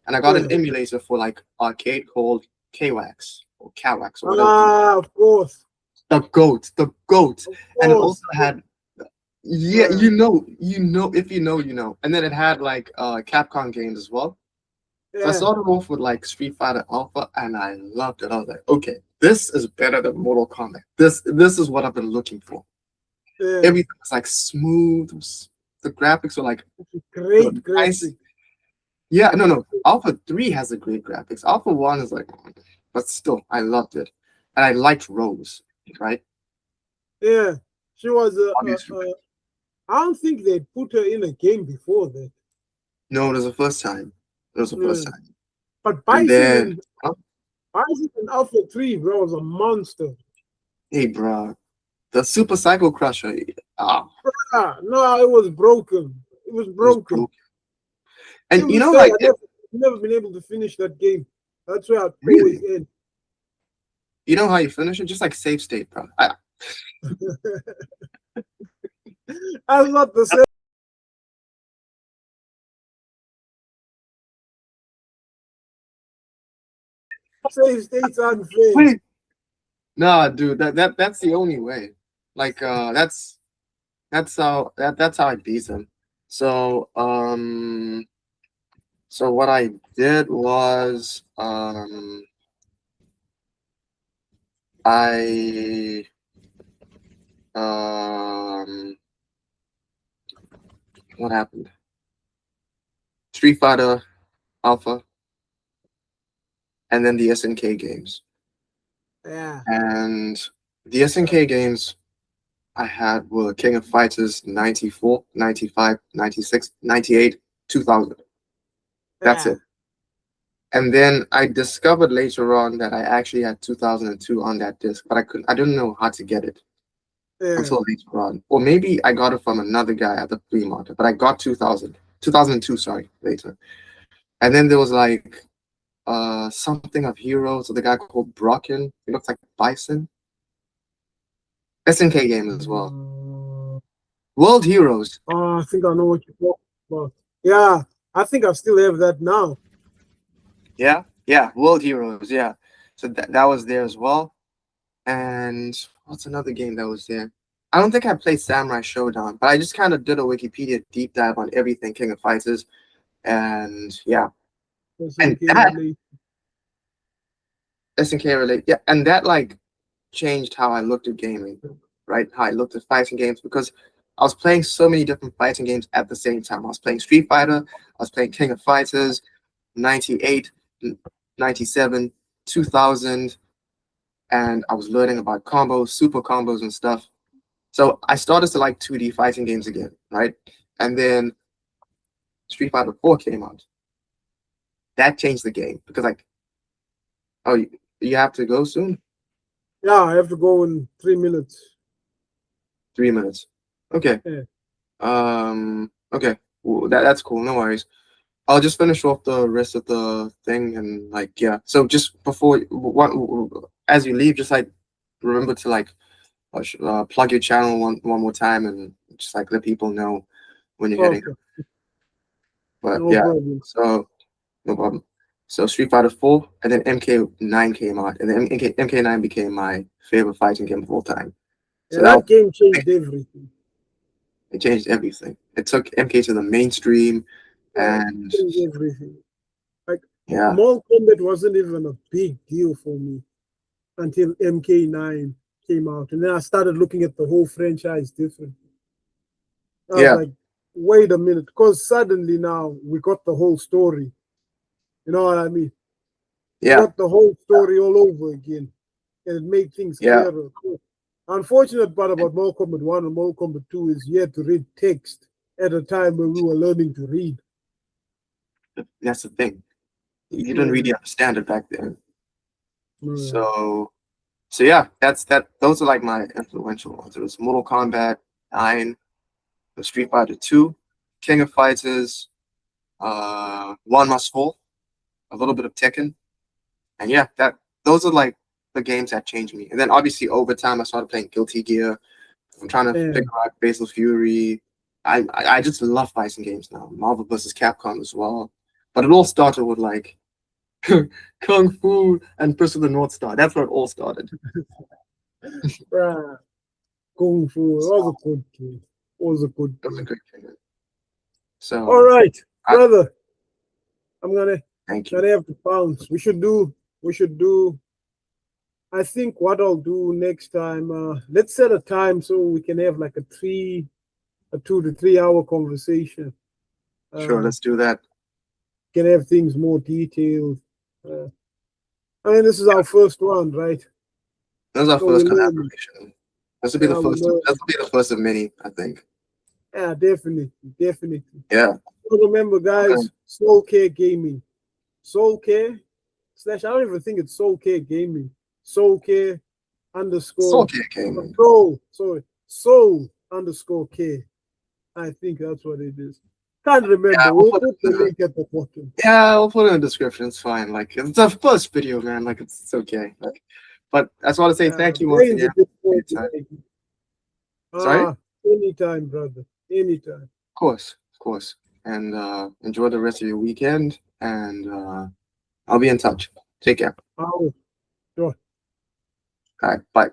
And I got an yeah. emulator for like arcade called KWAX or KWAX or whatever. Of course, The goat, of and it also course. had yeah, Yeah, if you know, you know. And then it had like Capcom games as well. So I yeah, started off with like Street Fighter Alpha, and I loved it. I was like, okay, this is better than Mortal Kombat. This is what I've been looking for. yeah. Everything was like smooth. The graphics were like Great good, nice. graphic. Yeah, no. Alpha 3 has a great graphics. Alpha 1 is like, but still, I loved it. And I liked Rose, right? Yeah, she was Obviously. I don't think they put her in a game before that. No, it was the first time. It was the first Yeah. time. But And then, oh, Bison in Alpha 3, bro, was a monster. hey, bro, the Super Cycle Crusher, ah, No, it was broken. It was it was broken. broken. And Till this day, like I never been able to finish that game. That's where I always really, end. you know how you finish it? Just like save state, bro. That's not the same. Save states unfair. Wait, nah, dude, that's the only way. Like that's how I beat him. So so what I did was I um what happened? Street Fighter Alpha and then the SNK games. Yeah, And the SNK games I had were King of Fighters 94, 95, 96, 98, 2000. That's yeah, it. And then I discovered later on that I actually had 2002 on that disc, but I didn't know how to get it yeah. until later on. Or maybe I got it from another guy at the flea market, but I got 2002, sorry, later. And then there was like something of Heroes with a guy called Brocken. He looks like Bison. SNK game as well. Uh, World Heroes. I think I know what you're talking about. Yeah, I think I still have that now. Yeah, yeah, World Heroes. Yeah, so that was there as well. And what's another game that was there? I don't think I played Samurai Showdown, but I just kind of did a Wikipedia deep dive on everything King of Fighters, and yeah, and SNK that relate. SNK relate, yeah, and that like changed how I looked at gaming, right? How I looked at fighting games because I was playing so many different fighting games at the same time. I was playing Street Fighter, I was playing King of Fighters, 98, 97, 2000, and I was learning about combos, super combos, and stuff. So I started to like 2D fighting games again, right? And then Street Fighter 4 came out. That changed the game because like, oh, you have to go soon? Yeah, I have to go in 3 minutes. 3 minutes. Okay. Yeah. Okay. Well, that's cool. No worries. I'll just finish off the rest of the thing and like yeah. So just before as you leave, just like remember to like plug your channel one more time and just like let people know when you're heading. Okay, But no yeah, problem. so no problem. So Street Fighter 4 and then MK9 came out, and then MK9 became my favorite fighting game of all time. So Yeah, that that game changed everything. it changed everything. It took MK to the mainstream, Yeah, it and changed everything. Like yeah, Mortal Kombat wasn't even a big deal for me until MK9 came out, and then I started looking at the whole franchise differently. I was yeah, like, wait a minute, because suddenly now we got the whole story. You know what I mean? We yeah, got the whole story all over again, and it made things yeah. clearer. Unfortunate part about Mortal Kombat 1 and Mortal Kombat 2 is you had to read text at a time when we were learning to read. That's the thing. You didn't Yeah. really understand it back then. Yeah. So so yeah, that's that. Those are like my influential ones. It was Mortal Kombat 9, the Street Fighter 2, King of Fighters, One Must Fall, a little bit of Tekken. And yeah, that those are like the games that changed me. And then obviously over time I started playing Guilty Gear. I'm trying to Yeah. figure out Basil Fury. I just love fighting games now. Marvel vs. Capcom as well. But it all started with like Kung Fu and Fist of the North Star. That's where it all started. Right. Kung Fu. It was So a good game. It was a good it was a game. great thing. All So right, I brother. I'm gonna thank you. gonna have to bounce. We should do I think what I'll do next time, let's set a time so we can have like a 2 to 3 hour conversation. Sure, Um, let's do that. can have things more detailed. Uh, I mean, this is our first one, right? That was our So we're first learning. collaboration. This will be the Yeah, we're first. This learning. will be the first of many, I think. Yeah, definitely, definitely. Yeah, So remember, I'm gonna guys, Soul Care Gaming. Soul Care slash. I don't even think it's Soul Care Gaming. Soul Care Soul underscore Care Gaming. Soul. Sorry, Soul underscore Care. I think that's what it is. Can't remember. Yeah, we'll We'll put put it the in the, link at the bottom. yeah, we'll put it in the description. It's fine. Like it's a first video, man. Like it's okay. Like, but I just want to say thank you once Brain's a again bit for full your time. today. Sorry? Of Anytime, brother. Anytime. course, of course. And enjoy the rest of your weekend. And I'll be in touch. Take care. Oh, sure. All right, bye.